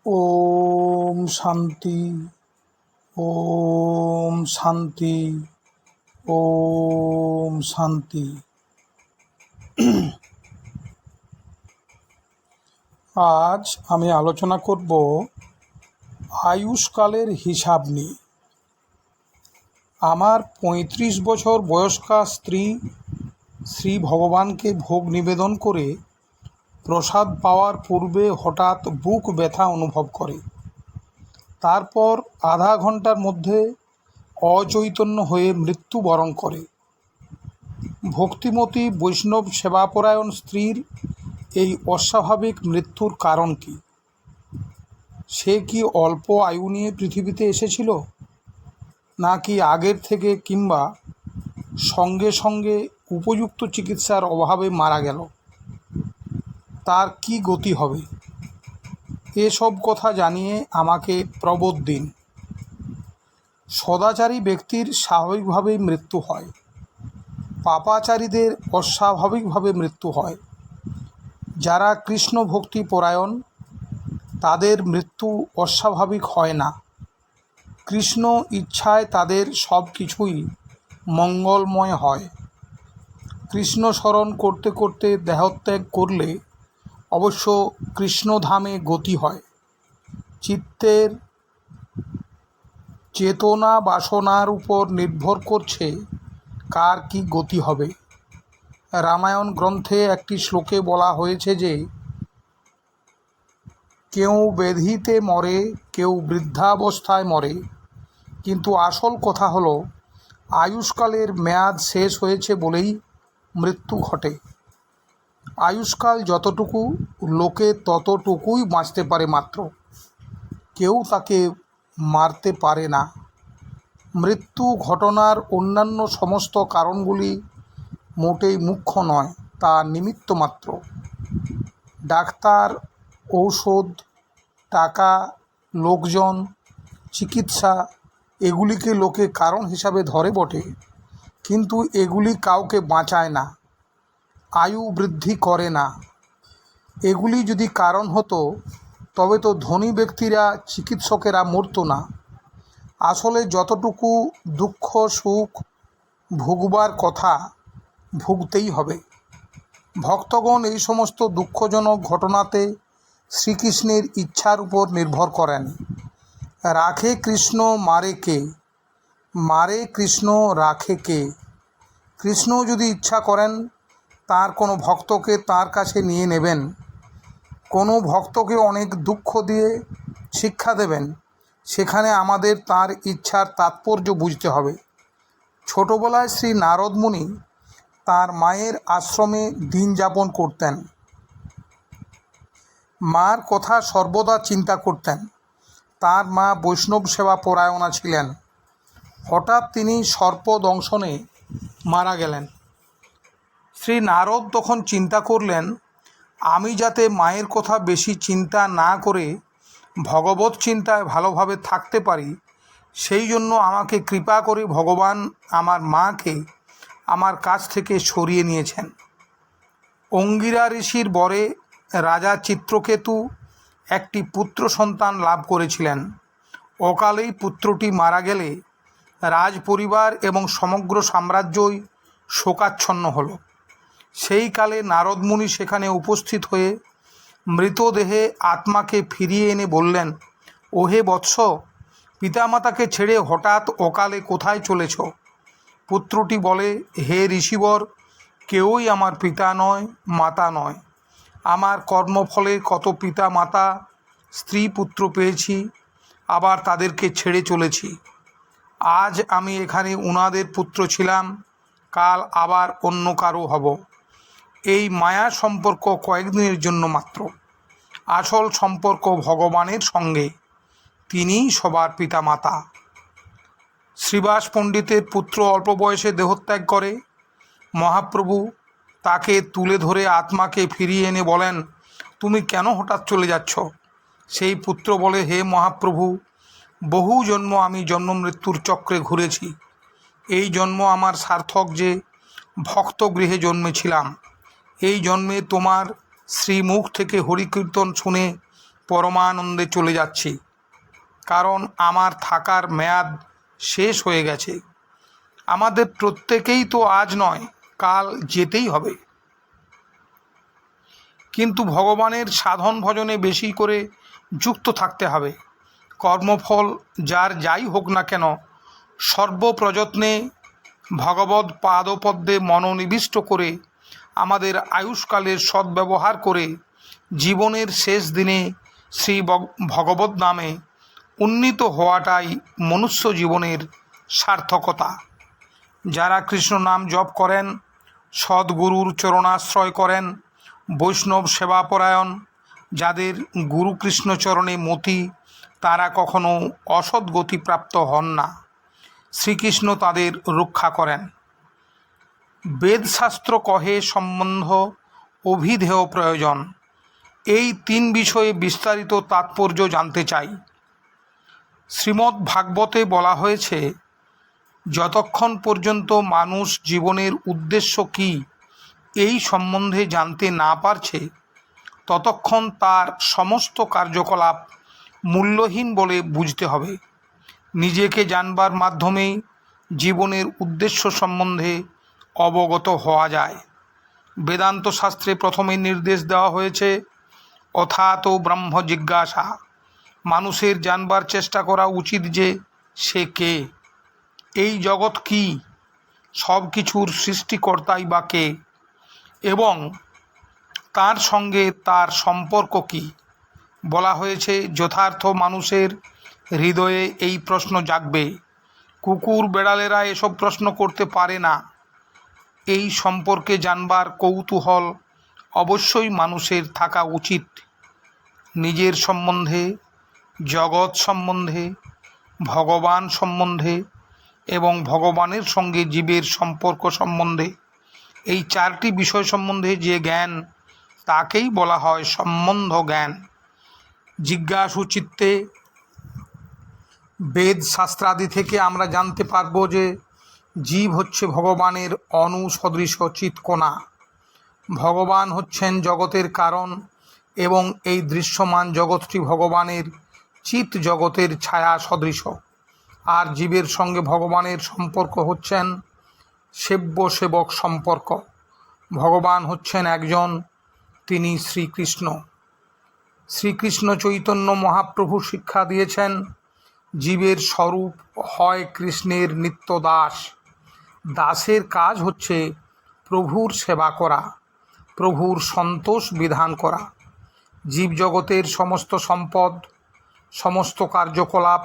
ওম শান্তি। ওম শান্তি। ওম শান্তি। আজ আমি আলোচনা করব আয়ুষ্কালের হিসাব নিয়ে। আমার ৩৫ বছর বয়স্কা স্ত্রী শ্রী ভগবানকে ভোগ নিবেদন করে প্রসাদ পাওয়ার পূর্বে হঠাৎ বুক ব্যথা অনুভব করে। তারপর আধা ঘন্টার মধ্যে অচৈতন্য হয়ে মৃত্যুবরণ করে। ভক্তিমতী বৈষ্ণব সেবাপরায়ণ স্ত্রীর এই অস্বাভাবিক মৃত্যুর কারণ কি? সে কি অল্প আয়ু নিয়ে পৃথিবীতে এসেছিল, নাকি আগের থেকে কিংবা সঙ্গে সঙ্গে উপযুক্ত চিকিৎসার অভাবে মারা গেল? তার কি গতি হবে? এসব কথা জানিয়ে আমাকে প্রবোধ দিন। সদাচারী ব্যক্তির স্বাভাবিকভাবেই মৃত্যু হয়, পাপাচারীদের অস্বাভাবিকভাবে মৃত্যু হয়। যারা কৃষ্ণ ভক্তি পরায়ণ তাদের মৃত্যু অস্বাভাবিক হয় না। কৃষ্ণ ইচ্ছায় তাদের সব কিছুই মঙ্গলময় হয়। কৃষ্ণ স্মরণ করতে করতে দেহত্যাগ করলে অবশ্য কৃষ্ণধামে গতি হয়। চিত্তের চেতনা বাসনার উপর নির্ভর করছে কার কি গতি হবে। রামায়ণ গ্রন্থে একটি শ্লোকে বলা হয়েছে যে কেউ ব্যাধিতে মরে, কেউ বৃদ্ধাবস্থায় মরে, কিন্তু আসল কথা হলো আয়ুষ্কালের মেয়াদ শেষ হয়েছে বলেই মৃত্যু ঘটে। আয়ুষ্কাল যতটুকু, লোকে ততটুকুই বাঁচতে পারে মাত্র, কেউ তাকে মারতে পারে না। মৃত্যু ঘটনার অন্যান্য সমস্ত কারণগুলি মোটেই মুখ্য নয়, তা নিমিত্ত মাত্র। ডাক্তার, ঔষধ, টাকা, লোকজন, চিকিৎসা এগুলিকে লোকে কারণ হিসাবে ধরে বটে, কিন্তু এগুলি কাউকে বাঁচায় না, আয়ু বৃদ্ধি করে না। এগুলি যদি কারণ হতো তবে তো ধনী ব্যক্তিরা, চিকিৎসকেরা মরতো না। আসলে যতটুকু দুঃখ সুখ ভুগবার কথা ভুগতেই হবে। ভক্তগণ এই সমস্ত দুঃখজনক ঘটনাতে শ্রীকৃষ্ণের ইচ্ছার উপর নির্ভর করেন। রাখে কৃষ্ণ, মারে কে? মারে কৃষ্ণ, রাখে কে? কৃষ্ণ যদি ইচ্ছা করেন তার কোনো ভক্তকে তার কাছে নিয়ে নেবেন, কোনো ভক্তকে অনেক দুঃখ দিয়ে শিক্ষা দেবেন, সেখানে আমাদের তার ইচ্ছার তাৎপর্য বুঝতে হবে। ছোটবেলায় শ্রী নারদ মুনি তাঁর মায়ের আশ্রমে দিন যাপন করতেন। মার কথা সর্বদা চিন্তা করতেন। তার মা বৈষ্ণব সেবা পরায়ণা ছিলেন। হঠাৎ তিনি সর্পদংশনে মারা গেলেন। শ্রী নারদ তখন চিন্তা করলেন, আমি যাতে মায়ের কথা বেশি চিন্তা না করে ভগবত চিন্তায় ভালোভাবে থাকতে পারি, সেই জন্য আমাকে কৃপা করে ভগবান আমার মাকে আমার কাছ থেকে সরিয়ে নিয়েছেন। অঙ্গিরা ঋষির বরে রাজা চিত্রকেতু একটি পুত্র সন্তান লাভ করেছিলেন। অকালেই পুত্রটি মারা গেলে রাজ পরিবার এবং সমগ্র সাম্রাজ্যই শোকাচ্ছন্ন হলো। সেই কালে নারদ মুনি সেখানে উপস্থিত হয়ে মৃতদেহে আত্মাকে ফিরিয়ে এনে বললেন, ওহে বৎস, পিতামাতাকে ছেড়ে হঠাৎ অকালে কোথায় চলেছ? পুত্রটি বলে, হে ঋষিবর, কেউই আমার পিতা নয়, মাতা নয়। আমার কর্মফলে কত পিতা মাতা, স্ত্রী পুত্র পেয়েছি, আবার তাদেরকে ছেড়ে চলেছি। আজ আমি এখানে উনাদের পুত্র ছিলাম, কাল আবার অন্য কারো হব। এই মায়া সম্পর্ক কয়েকদিনের জন্য মাত্র। আসল সম্পর্ক ভগবানের সঙ্গে, তিনিই সবার পিতা মাতা। শ্রীবাস পণ্ডিতের পুত্র অল্প বয়সে দেহত্যাগ করে। মহাপ্রভু তাকে তুলে ধরে আত্মাকে ফিরিয়ে এনে বলেন, তুমি কেন হঠাৎ চলে যাচ্ছ? সেই পুত্র বলে, হে মহাপ্রভু, বহু জন্ম আমি জন্ম মৃত্যুর চক্রে ঘুরেছি। এই জন্ম আমার সার্থক যে ভক্ত গৃহে জন্মেছিলাম। এই জন্মে তোমার শ্রীমুখ থেকে হরিকীর্তন শুনে পরমানন্দে চলে যাচ্ছি, কারণ আমার থাকার মেয়াদ শেষ হয়ে গেছে। আমাদের প্রত্যেকেই তো আজ নয় কাল যেতেই হবে, কিন্তু ভগবানের সাধন ভজনে বেশি করে যুক্ত থাকতে হবে। কর্মফল যার যাই হোক না কেন, সর্বপ্রযত্নে ভগবৎ পাদপদ্মে মনোনিবিষ্ট করে আমাদের আয়ুষ্কালের সদ্ব্যবহার করে জীবনের শেষ দিনে শ্রী ভগবৎ নামে উন্নীত হওয়াটাই মনুষ্য জীবনের সার্থকতা। যারা কৃষ্ণ নাম জপ করেন, সদ্গুরুর চরণাশ্রয় করেন, বৈষ্ণব সেবাপরায়ণ, যাদের গুরু কৃষ্ণচরণে মতি, তারা কখনো অসদ্গতিপ্রাপ্ত হন না। শ্রীকৃষ্ণ তাদের রক্ষা করেন। বেদশাস্ত্র কহে সম্বন্ধ অভিধেয় প্রয়োজন। এই 3 বিষয়ে বিস্তারিত তাৎপর্য জানতে চাই। শ্রীমদ্ ভাগবতে বলা হয়েছে, যতক্ষণ পর্যন্ত মানুষ জীবনের উদ্দেশ্য কী এই সম্বন্ধে জানতে না পারছে, ততক্ষণ তার সমস্ত কার্যকলাপ মূল্যহীন বলে বুঝতে হবে। নিজেকে জানবার মাধ্যমেই জীবনের উদ্দেশ্য সম্বন্ধে অবগত হওয়া যায়। বেদান্ত শাস্ত্রে প্রথমে নির্দেশ দেওয়া হয়েছে অথাত ব্রহ্ম জিজ্ঞাসা। মানুষের জানবার চেষ্টা করা উচিত যে সে কে, এই জগৎ কী, সব কিছুর সৃষ্টিকর্তাই বা কে, এবং তার সঙ্গে তার সম্পর্ক কী। বলা হয়েছে যথার্থ মানুষের হৃদয়ে এই প্রশ্ন জাগবে। কুকুর বেড়ালেরা এসব প্রশ্ন করতে পারে না। এই সম্পর্কে জানবার কৌতূহল অবশ্যই মানুষের থাকা উচিত। নিজের সম্বন্ধে, জগৎ সম্বন্ধে, ভগবান সম্বন্ধে এবং ভগবানের সঙ্গে জীবের সম্পর্ক সম্বন্ধে, এই 4টি বিষয় সম্বন্ধে যে জ্ঞান, তাকেই বলা হয় সম্বন্ধ জ্ঞান। জিজ্ঞাসু চিত্তে বেদ শাস্ত্রাদি থেকে আমরা জানতে পারব যে জীব হচ্ছে ভগবানের অনুসদৃশ চিৎকণা। ভগবান হচ্ছেন জগতের কারণ এবং এই দৃশ্যমান জগৎটি ভগবানের চিৎ জগতের ছায়া সদৃশ। আর জীবের সঙ্গে ভগবানের সম্পর্ক হচ্ছেন সেব্য সেবক সম্পর্ক। ভগবান হচ্ছেন একজন, তিনি শ্রীকৃষ্ণ। শ্রীকৃষ্ণ চৈতন্য মহাপ্রভু শিক্ষা দিয়েছেন, জীবের স্বরূপ হয় কৃষ্ণের নিত্য দাস। দাসের কাজ হচ্ছে প্রভুর সেবা করা, প্রভুর সন্তোষ বিধান করা। জীবজগতের সমস্ত সম্পদ, সমস্ত কার্যকলাপ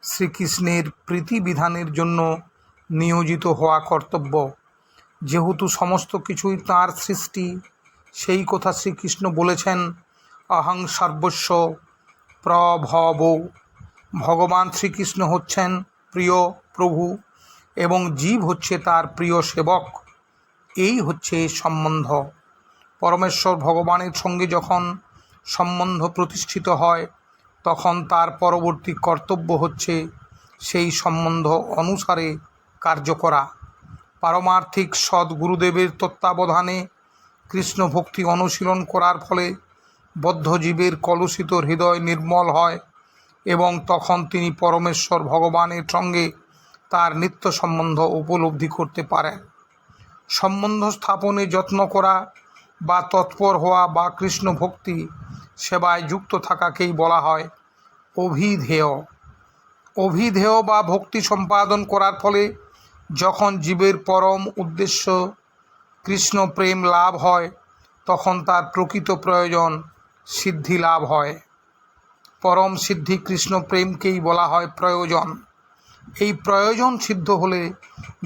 শ্রীকৃষ্ণের প্রীতি বিধানের জন্য নিয়োজিত হওয়া কর্তব্য। যেহেতু সমস্ত কিছুই তাঁর সৃষ্টি, সেই কথা শ্রীকৃষ্ণ বলেছেন, অহং সর্বস্ব প্রভব। ভগবান শ্রীকৃষ্ণ হচ্ছেন প্রিয় প্রভু এবং জীব হচ্ছে তার প্রিয় সেবক। এই হচ্ছে সম্বন্ধ। পরমেশ্বর ভগবানের সঙ্গে যখন সম্বন্ধ প্রতিষ্ঠিত হয়, তখন তার পরবর্তী কর্তব্য হচ্ছে সেই সম্বন্ধ অনুসারে কার্য করা। পারমার্থিক সদ্গুরুদেবের তত্ত্বাবধানে কৃষ্ণ ভক্তি অনুশীলন করার ফলে বদ্ধজীবের কলুষিত হৃদয় নির্মল হয় এবং তখন তিনি পরমেশ্বর ভগবানের সঙ্গে তার নিত্য সম্বন্ধ উপলব্ধি করতে পারেন। সম্বন্ধ স্থাপনে যত্ন করা বা তৎপর হওয়া বা কৃষ্ণ ভক্তি সেবায় যুক্ত থাকাকেই বলা হয় অভিধেয়। অভিধেয় বা ভক্তি সম্পাদন করার ফলে যখন জীবের পরম উদ্দেশ্য কৃষ্ণ প্রেম লাভ হয়, তখন তার প্রকৃত প্রয়োজন সিদ্ধি লাভ হয়। পরম সিদ্ধি কৃষ্ণ প্রেমকেই বলা হয় প্রয়োজন। এই প্রয়োজন সিদ্ধ হলে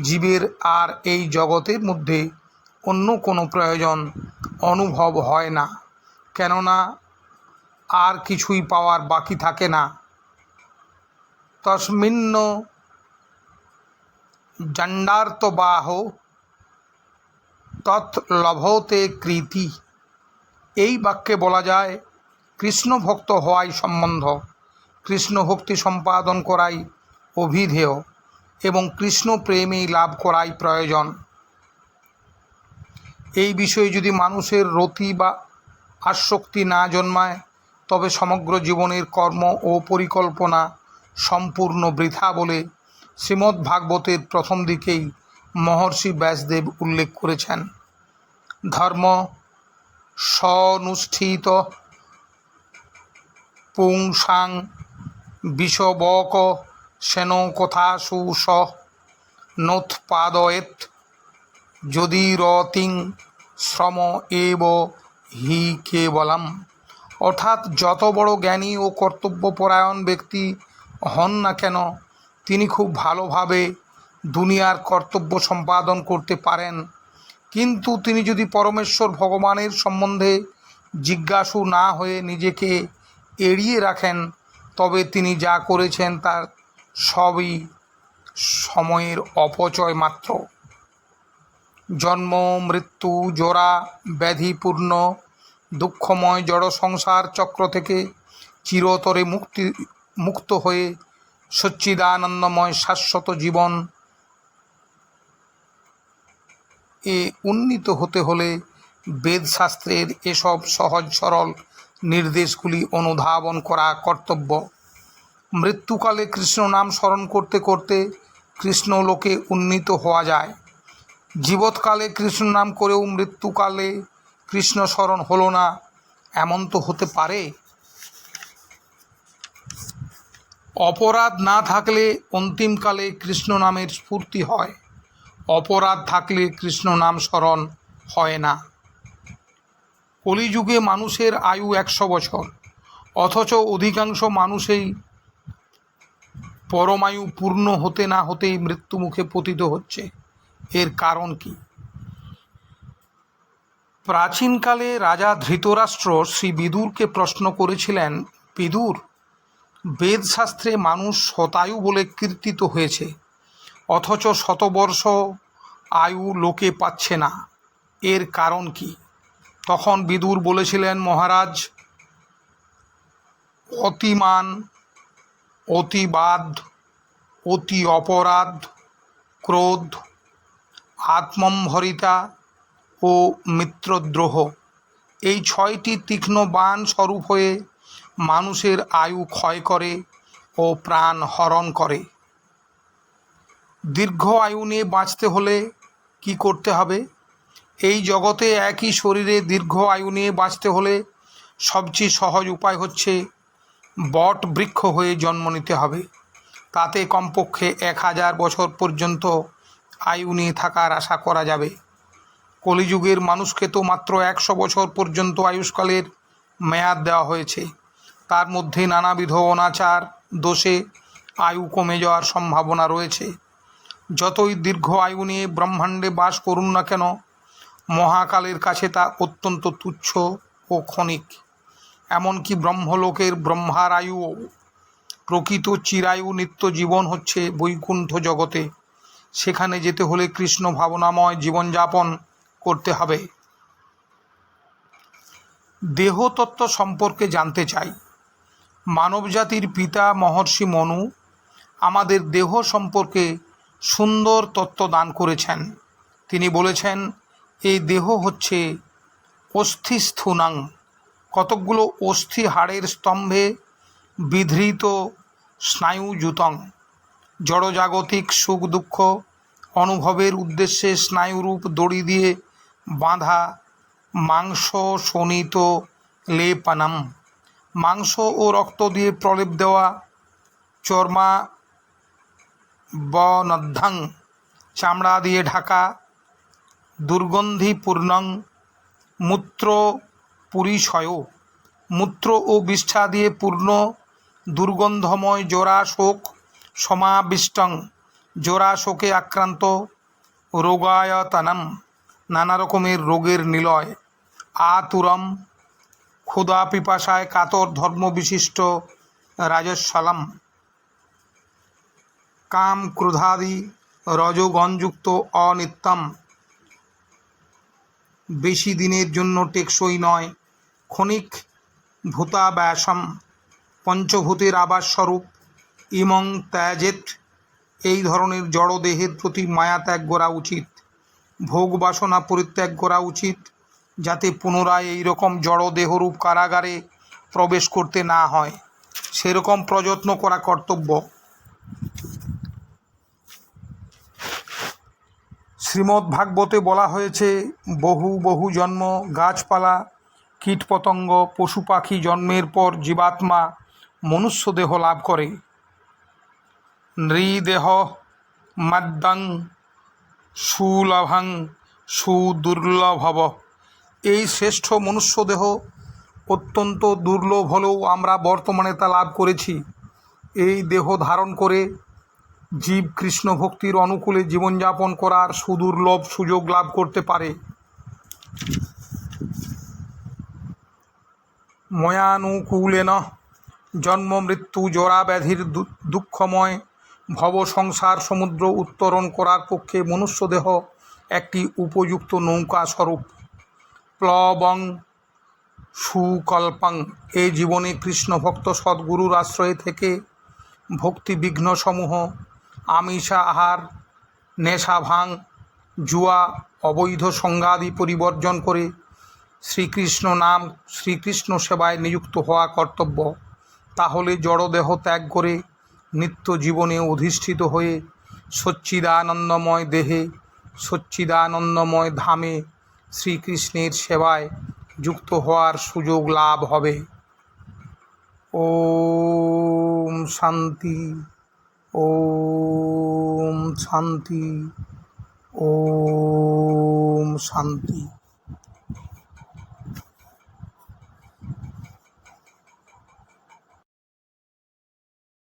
জীবের আর এই জগতের মধ্যে অন্য কোনো প্রয়োজন অনুভব হয় না, কেননা আর কিছুই পাওয়ার বাকি থাকে না। তস্মিন্ন জণ্ডার্তবাহ তৎ লভতে কৃতি। এই বাক্যে বলা যায় কৃষ্ণ ভক্ত হওয়াই সম্বন্ধ, কৃষ্ণ ভক্তি সম্পাদন করাই অভিধেয় এবং কৃষ্ণ প্রেমেই লাভ করাই প্রয়োজন। এই বিষয়ে যদি মানুষের রতি বা আসক্তি না জন্মায়, তবে সমগ্র জীবনের কর্ম ও পরিকল্পনা সম্পূর্ণ বৃথা বলে শ্রীমদ্ভাগবতের প্রথম দিকেই মহর্ষি ব্যাসদেব উল্লেখ করেছেন। ধর্ম সনুষ্ঠিত পুংসাং বিষবক সেন কথাসু স নোৎপাদয়েত যদিরতিং শ্রম এব হি কেবলম। অর্থাৎ যত বড় জ্ঞানী ও কর্তব্যপরায়ণ ব্যক্তি হন না কেন, তিনি খুব ভালোভাবে দুনিয়ার কর্তব্য সম্পাদন করতে পারেন, কিন্তু তিনি যদি পরমেশ্বর ভগবানের সম্বন্ধে জিজ্ঞাসু না হয়ে নিজেকে এড়িয়ে রাখেন, তবে তিনি যা করেছেন তার সবই সময়ের অপচয় মাত্র। জন্ম মৃত্যু জরা ব্যাধিপূর্ণ দুঃখময় জড় সংসার চক্র থেকে চিরতরে মুক্ত হয়ে সচ্চিদানন্দময় শাশ্বত জীবন এ উন্নীত হতে হলে বেদশাস্ত্রের এসব সহজ সরল নির্দেশগুলি অনুধাবন করা কর্তব্য। মৃত্যুকালে কৃষ্ণ নাম স্মরণ করতে করতে কৃষ্ণলোকে উন্নীত হওয়া যায়। জীবৎকালে কৃষ্ণ নাম করেও মৃত্যুকালে কৃষ্ণ স্মরণ হলো না, এমন তো হতে পারে? অপরাধ না থাকলে অন্তিমকালে কৃষ্ণ নামের স্ফূর্তি হয়, অপরাধ থাকলে কৃষ্ণ নাম স্মরণ হয় না। কলিযুগে মানুষের আয়ু 100 বছর, অথচ অধিকাংশ মানুষই পরমায়ু পূর্ণ হতে না হতেই মৃত্যুমুখে পতিত হচ্ছে। এর কারণ কি? প্রাচীনকালে রাজা ধৃতরাষ্ট্র শ্রী বিদুরকে প্রশ্ন করেছিলেন, বিদুর, বেদশাস্ত্রে মানুষ শতায়ু বলে কীর্তিত হয়েছে, অথচ শতবর্ষ আয়ু লোকে পাচ্ছে না, এর কারণ কি? তখন বিদুর বলেছিলেন, মহারাজ, অতিমান, অতিবাদ, অতি অপরাধ, ক্রোধ, আত্মম্ভরিতা ও মিত্রদ্রোহ এই 6টি তীক্ষ্ণ বাণ স্বরূপ হয়ে মানুষের আয়ু ক্ষয় করে ও প্রাণ হরণ করে। দীর্ঘ আয়ু নিয়ে বাঁচতে হলে কি করতে হবে? এই জগতে একই শরীরে দীর্ঘ আয়ু নিয়ে বাঁচতে হলে সবচেয়ে সহজ উপায় হচ্ছে বট বৃক্ষ হয়ে জন্ম নিতে হবে। তাতে কমপক্ষে 1000 বছর পর্যন্ত আয়ু নিয়ে থাকার আশা করা যাবে। কলিযুগের মানুষকে তো মাত্র 100 বছর পর্যন্ত আয়ুষ্কালের মেয়াদ দেওয়া হয়েছে। তার মধ্যে নানাবিধ অনাচার দোষে আয়ু কমে যাওয়ার সম্ভাবনা রয়েছে। যতই দীর্ঘ আয়ু নিয়ে ব্রহ্মাণ্ডে বাস করুন না কেন, মহাকালের কাছে তা অত্যন্ত তুচ্ছ ও ক্ষণিক। এমনকি ব্রহ্মলোকের ব্রহ্মার আয়ুও। প্রকৃত চিরায়ু নিত্য জীবন হচ্ছে বৈকুণ্ঠ জগতে। সেখানে যেতে হলে কৃষ্ণ ভাবনাময় জীবনযাপন করতে হবে। দেহতত্ত্ব সম্পর্কে জানতে চাই। মানবজাতির পিতা মহর্ষি মনু আমাদের দেহ সম্পর্কে সুন্দর তত্ত্ব দান করেছেন। তিনি বলেছেন, এই দেহ হচ্ছে অস্থিস্থূনাং, কতকগুলো অস্থি হাড়ের স্তম্ভে বিধৃত স্নায়ুযুতং। জড়জাগতিক সুখ দুঃখ অনুভবের উদ্দেশ্যে স্নায়ুরূপ দড়ি দিয়ে বাঁধা মাংস শোণিত লেপনম, মাংস ও রক্ত দিয়ে প্রলেপ দেওয়া চর্মা বনদ্ধাং, চামড়া দিয়ে ঢাকা দুর্গন্ধিপূর্ণং মূত্র পুরীশয়, মূত্র ও বিষ্ঠা দিয়ে পূর্ণ দুর্গন্ধময় জরাশোক সমাবিষ্টং, জরাশোকে আক্রান্ত রোগায়তনম, নানা রকমের রোগের নিলয় আতুরম, ক্ষুধা পিপাসায় কাতর ধর্মবিশিষ্ট রাজস্বলম, কাম ক্রোধাদি রজোগণযুক্ত অনিত্যম, বেশি দিনের জন্য টেকসই নয় ক্ষণিক ভূতাব্যাসম, পঞ্চভূতের আবাসস্বরূপ ইমং ত্যাজেত, এই ধরনের জড়দেহের প্রতি মায়া ত্যাগ করা উচিত, ভোগ বাসনা পরিত্যাগ করা উচিত, যাতে পুনরায় এই রকম জড়দেহরূপ কারাগারে প্রবেশ করতে না হয় সেরকম প্রযত্ন করা কর্তব্য। শ্রীমদ্ভাগবতে বলা হয়েছে, বহু বহু জন্ম, গাছপালা, কীটপতঙ্গ, পশু পাখি জন্মের পর জীবাত্মা মনুষ্য দেহ লাভ করে। নৃদেহ মাদ্যাং সুলভং সুদুর্লভব। এই শ্রেষ্ঠ মনুষ্য দেহ অত্যন্ত দুর্লভ হলেও আমরা বর্তমানে তা লাভ করেছি। এই দেহ ধারণ করে জীব কৃষ্ণ ভক্তির অনুকূলে জীবনযাপন করার সুদুর্লভ সুযোগ লাভ করতে পারে। ময়ানুকূলেন জন্ম মৃত্যু জরা ব্যাধির দুঃখময় ভব সংসার সমুদ্র উত্তরণ করার পক্ষে মনুষ্যদেহ একটি উপযুক্ত নৌকা স্বরূপ। প্লবং সুকল্পং। এই জীবনে কৃষ্ণ ভক্ত সদ্গুরুর আশ্রয়ে থেকে ভক্তি বিঘ্নসমূহ, আমিষা আহার, নেশা ভাং, জুয়া, অবৈধ সংঘাদি পরিবর্জন করে শ্রীকৃষ্ণ নাম, শ্রীকৃষ্ণ সেবায় নিযুক্ত হওয়া কর্তব্য। তাহলে জড়দেহ ত্যাগ করে নিত্য জীবনে অধিষ্ঠিত হয়ে সচ্চিদানন্দময় দেহে, সচ্চিদানন্দময় ধামে শ্রীকৃষ্ণের সেবায় যুক্ত হওয়ার সুযোগ লাভ হবে। ওম শান্তি, ওম শান্তি, ওম শান্তি।